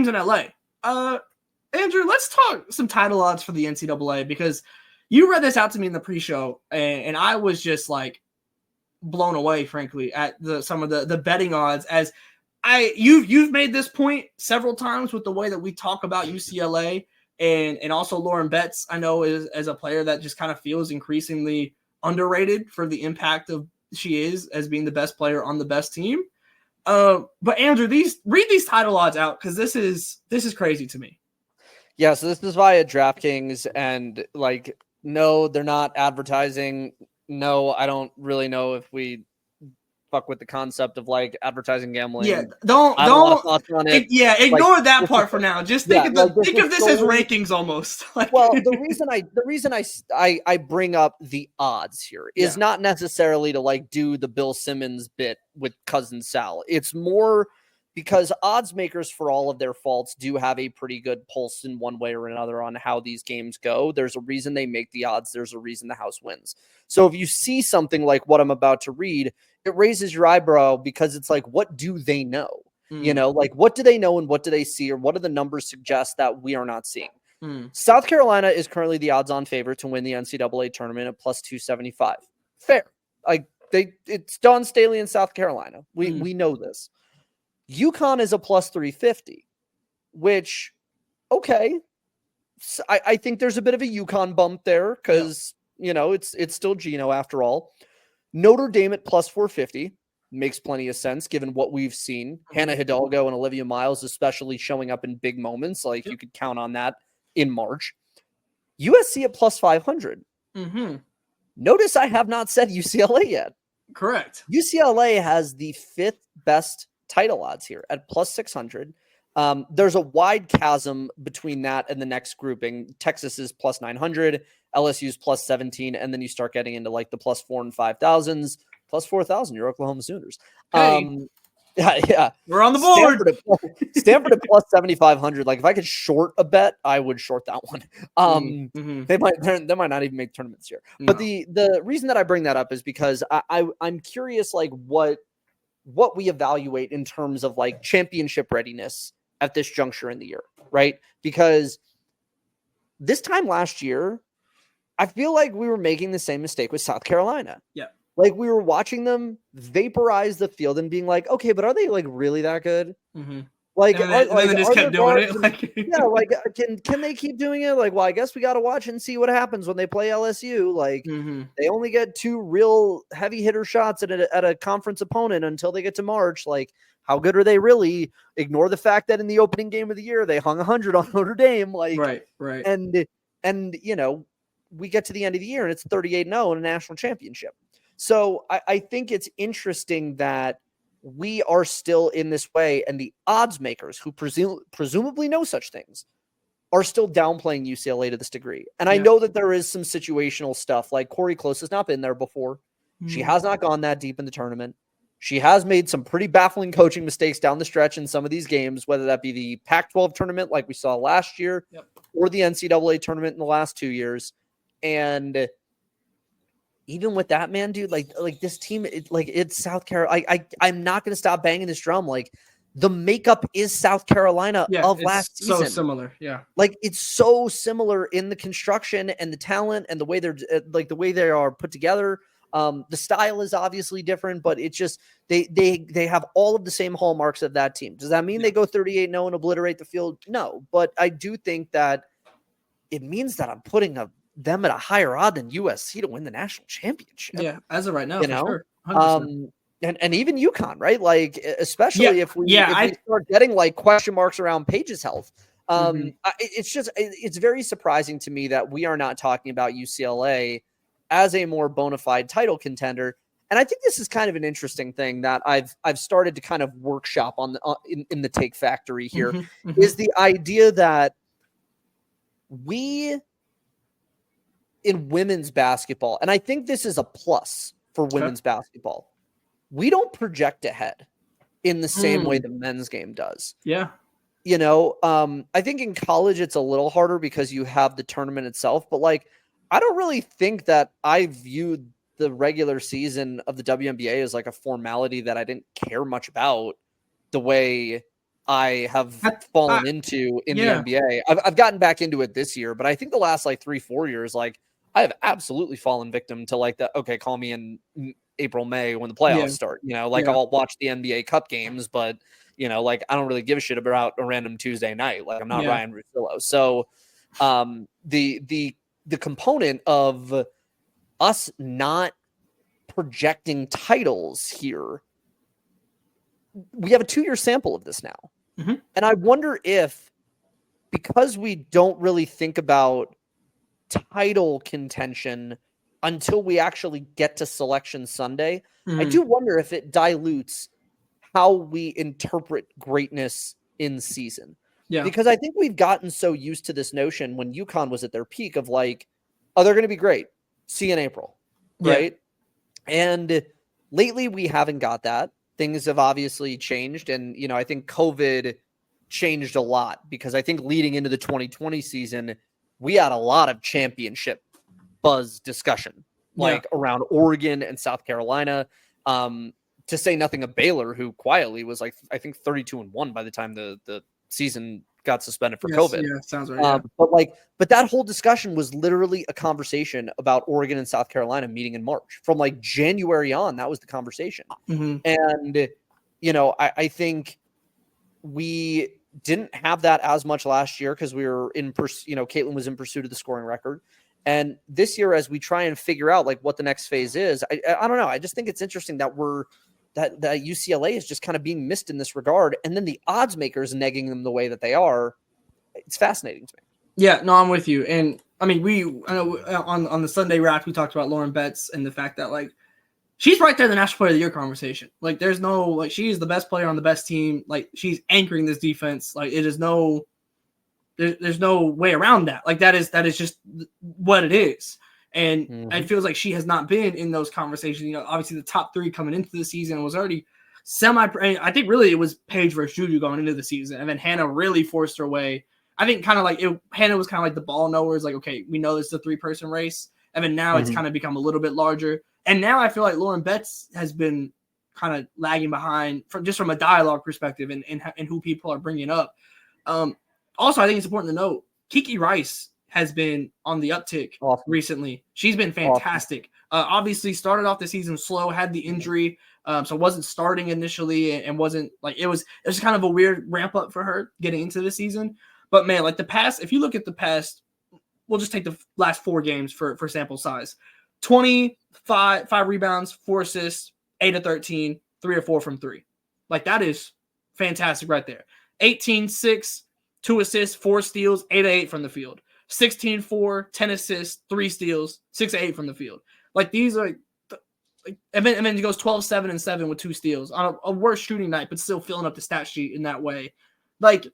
games in LA. Andrew, let's talk some title odds for the NCAA, because you read this out to me in the pre-show, and I was just like blown away, frankly, at some of the betting odds. As you've made this point several times with the way that we talk about UCLA, and also Lauren Betts, I know, is as a player that just kind of feels increasingly underrated for the impact of she is as being the best player on the best team. But Andrew, read these title odds out, because this is crazy to me. Yeah, so this is via DraftKings, and like, no, they're not advertising. No, I don't really know if we fuck with the concept of like advertising gambling. Yeah, don't on it. Ignore that part for now. Just think of this as rankings almost. Well, the reason I bring up the odds here is not necessarily to like do the Bill Simmons bit with Cousin Sal. It's more because odds makers, for all of their faults, do have a pretty good pulse in one way or another on how these games go. There's a reason they make the odds. There's a reason the house wins. So if you see something like what I'm about to read, it raises your eyebrow, because it's like, what do they know? You know, like, what do they know and what do they see, or what do the numbers suggest that we are not seeing? South Carolina is currently the odds-on favorite to win the NCAA tournament at plus 275. Fair. Like, it's Dawn Staley in South Carolina. We know this. UConn is a plus 350, which, okay. So I think there's a bit of a UConn bump there, because, you know, it's still Gino after all. Notre Dame at plus 450 makes plenty of sense given what we've seen. Hannah Hidalgo and Olivia Miles, especially showing up in big moments. Like, you could count on that in March. USC at plus 500. Notice I have not said UCLA yet. Correct. UCLA has the 5th best title odds here at plus 600. There's a wide chasm between that and the next grouping. Texas is plus 900, LSU's plus 17, and then you start getting into like the plus 4,000 and 5,000s, plus 4,000, your Oklahoma Sooners. Hey, yeah, we're on the board. Stanford at plus 7,500. Like, if I could short a bet, I would short that one. They might not even make tournaments here. No. But the reason that I bring that up is because I'm curious, like, what we evaluate in terms of like championship readiness at this juncture in the year, right? Because this time last year, I feel like we were making the same mistake with South Carolina. Yeah. Like, we were watching them vaporize the field and being like, okay, but are they like really that good? Like, and then they just kept doing it. Like, yeah, like, can they keep doing it? Like, well, I guess we got to watch and see what happens when they play LSU. Like, they only get 2 real heavy hitter shots at a conference opponent until they get to March. Like, how good are they really? Ignore the fact that in the opening game of the year they hung 100 on Notre Dame. Like, right. And you know, we get to the end of the year and it's 38-0 in a national championship. So I think it's interesting that we are still in this way, and the odds makers who presumably know such things are still downplaying UCLA to this degree. And I know that there is some situational stuff, like Corey Close has not been there before. She has not gone that deep in the tournament. She has made some pretty baffling coaching mistakes down the stretch in some of these games, whether that be the Pac-12 tournament like we saw last year or the NCAA tournament in the last 2 years. And even with that, man, dude, like this team, it's South Carolina. I'm not going to stop banging this drum. Like, the makeup is South Carolina of last season. So similar. Yeah. Like, it's so similar in the construction and the talent and the way the way they are put together. The style is obviously different, but it's just, they have all of the same hallmarks of that team. Does that mean they go 38-0 and obliterate the field? No, but I do think that it means that I'm putting them at a higher odd than USC to win the national championship. Yeah, as of right now, you know? Sure. 100%. And even UConn, right? Like, especially if we start getting like question marks around Paige's health. It's very surprising to me that we are not talking about UCLA as a more bona fide title contender. And I think this is kind of an interesting thing that I've started to kind of workshop on in the Take Factory here is the idea that we in women's basketball, and I think this is a plus for women's basketball, we don't project ahead in the same way the men's game does. Yeah. You know, I think in college it's a little harder because you have the tournament itself, but like, I don't really think that I viewed the regular season of the WNBA as like a formality that I didn't care much about the way I have fallen into in the NBA. I've gotten back into it this year, but I think the last like 3-4 years, like I have absolutely fallen victim to like the, okay, call me in April, May when the playoffs start, you know, like I'll watch the NBA Cup games, but you know, like I don't really give a shit about a random Tuesday night. Like I'm not Ryan Russillo. So the component of us not projecting titles here, we have a 2-year sample of this now. Mm-hmm. And I wonder if, because we don't really think about title contention until we actually get to Selection Sunday, I do wonder if it dilutes how we interpret greatness in season. Yeah. Because I think we've gotten so used to this notion when UConn was at their peak of like, oh, they're going to be great. See you in April. Right. And lately we haven't got that. Things have obviously changed. And, you know, I think COVID changed a lot because I think leading into the 2020 season, we had a lot of championship buzz discussion, like around Oregon and South Carolina, to say nothing of Baylor, who quietly was like, I think 32-1 by the time the season got suspended for COVID. Yeah, sounds right. But that whole discussion was literally a conversation about Oregon and South Carolina meeting in March. From like January on, that was the conversation. Mm-hmm. And, you know, I think we didn't have that as much last year because we were Caitlin was in pursuit of the scoring record. And this year, as we try and figure out like what the next phase is, I don't know. I just think it's interesting that that UCLA is just kind of being missed in this regard. And then the odds makers negging them the way that they are. It's fascinating to me. Yeah, no, I'm with you. And I mean, I know on the Sunday wrap, we talked about Lauren Betts and the fact that like she's right there in the National Player of the Year conversation. Like there's no, like she's the best player on the best team. Like she's anchoring this defense. Like it is there's no way around that. Like that is just what it is. And it feels like she has not been in those conversations. You know, obviously the top 3 coming into the season was already I think really it was Paige versus Juju going into the season. And then Hannah really forced her way. I think kind of like Hannah was kind of like the ball knowers. Like, okay, we know it's a 3-person race. And then now it's kind of become a little bit larger. And now I feel like Lauren Betts has been kind of lagging behind from a dialogue perspective and who people are bringing up. Also, I think it's important to note Kiki Rice has been on the uptick recently. She's been fantastic. Obviously started off the season slow, had the injury, so wasn't starting initially and wasn't like it was kind of a weird ramp up for her getting into the season. But man, like if you look at the past, we'll just take the last 4 games for sample size. 25 rebounds, 4 assists, 8 of 13, 3 or 4 from 3. Like that is fantastic right there. 18-6, 2 assists, 4 steals, 8 of 8 from the field. 16-4, 10 assists, 3 steals, 6 of 8 from the field. Like these are and then he goes 12-7 and 7 with 2 steals on a worse shooting night, but still filling up the stat sheet in that way. Like,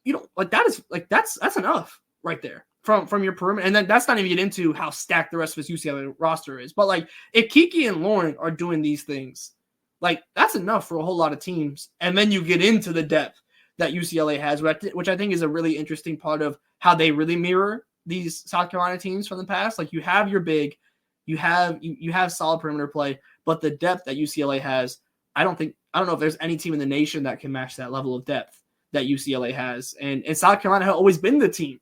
you know, like that is like that's enough right there from your perimeter. And then that's not even get into how stacked the rest of his UCLA roster is. But like if Kiki and Lauren are doing these things, like that's enough for a whole lot of teams. And then you get into the depth that UCLA has, which I think is a really interesting part of how they really mirror these South Carolina teams from the past. Like you have your big, you have solid perimeter play, but the depth that UCLA has, I don't know if there's any team in the nation that can match that level of depth that UCLA has. And South Carolina has always been the team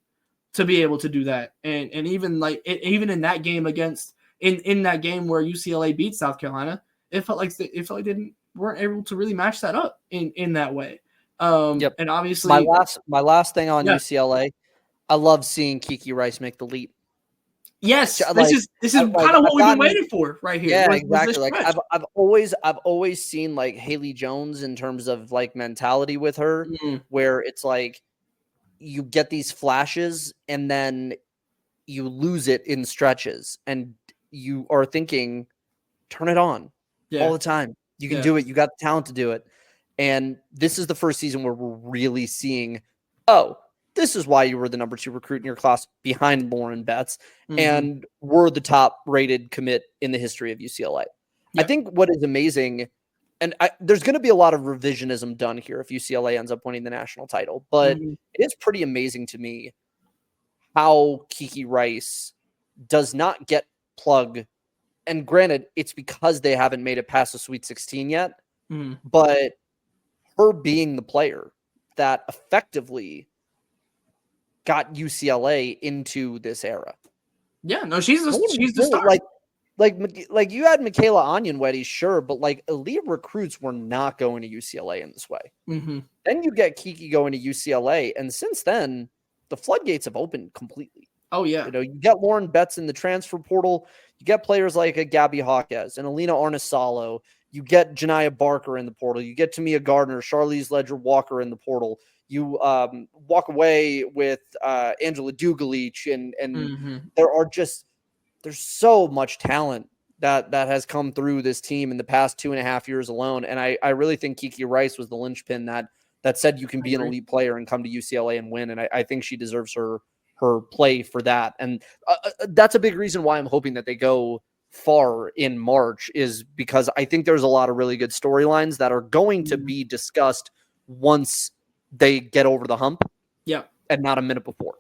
to be able to do that. And even like even in that game in that game where UCLA beat South Carolina, it felt like they weren't able to really match that up in that way. And obviously my last thing on UCLA, I love seeing Kiki Rice make the leap. Yes, this is kind of what we've been waiting for right here. Yeah, exactly. Like I've always seen like Haley Jones in terms of like mentality with her, where it's like you get these flashes and then you lose it in stretches, and you are thinking, turn it on all the time. You can do it. You got the talent to do it. And this is the first season where we're really seeing, this is why you were the number 2 recruit in your class behind Lauren Betts, and we're the top rated commit in the history of UCLA. I think what is amazing, and there's going to be a lot of revisionism done here if UCLA ends up winning the national title, but it is pretty amazing to me how Kiki Rice does not get plug. And granted, it's because they haven't made it past the Sweet 16 yet, but her being the player that effectively got UCLA into this era. Yeah, no, she's the star. Like you had Michaela Onyenwetty, sure, but like elite recruits were not going to UCLA in this way. Mm-hmm. Then you get Kiki going to UCLA, and since then, the floodgates have opened completely. Oh yeah, you get Lauren Betts in the transfer portal. You get players like a Gabby Hawkes and Alina Arnisalo. You get Janiyah Barker in the portal. You get Tamia Gardner, Charlize Ledger-Walker in the portal. You walk away with Angela Dugalich, and mm-hmm. there's so much talent that has come through this team in the past 2.5 years alone. And I really think Kiki Rice was the linchpin that said you can be an elite player and come to UCLA and win. And I think she deserves her play for that. And that's a big reason why I'm hoping that they go far in March, is because I think there's a lot of really good storylines that are going to be discussed once they get over the hump. Yeah. And not a minute before.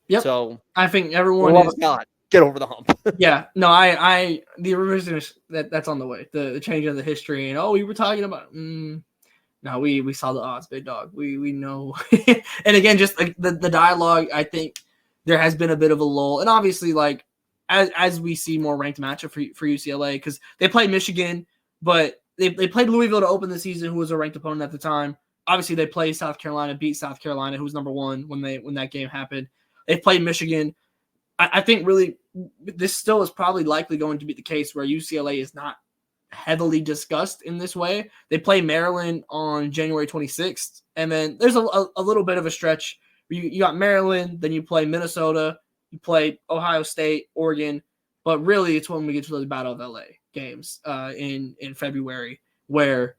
Yep. So I think everyone is God, get over the hump. Yeah. No, the revisionist that's on the way. The change of the history, and we were talking about no, we saw the odds, big dog. We know. And again, just like the dialogue, I think there has been a bit of a lull. And obviously, like as we see more ranked matchup for UCLA, because they played Michigan, but they played Louisville to open the season, who was a ranked opponent at the time. Obviously, they played South Carolina, beat South Carolina, who was number 1 when that game happened. They played Michigan. I think really this still is probably likely going to be the case where UCLA is not heavily discussed in this way. They play Maryland on January 26th, and then there's a little bit of a stretch. You got Maryland, then you play Minnesota, you play Ohio State, Oregon, but really it's when we get to the Battle of LA games in February, where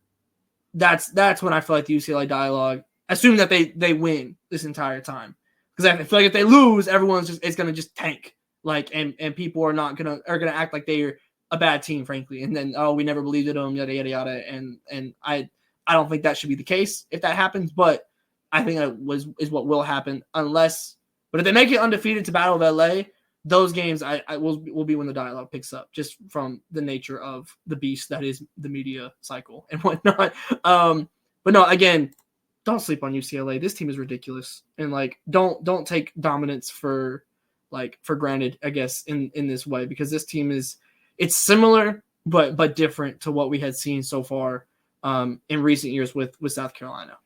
that's when I feel like the UCLA dialogue, assuming that they win this entire time. Because I feel like if they lose, it's gonna just tank. Like and people are gonna act like they're a bad team, frankly. And then we never believed in them, yada yada yada. And I don't think that should be the case if that happens, but I think that is what will happen but if they make it undefeated to Battle of LA, those games I will be when the dialogue picks up, just from the nature of the beast that is the media cycle and whatnot. But no, again, don't sleep on UCLA. This team is ridiculous, and like don't take dominance for granted, I guess, in this way, because this team it's similar but different to what we had seen so far in recent years with South Carolina.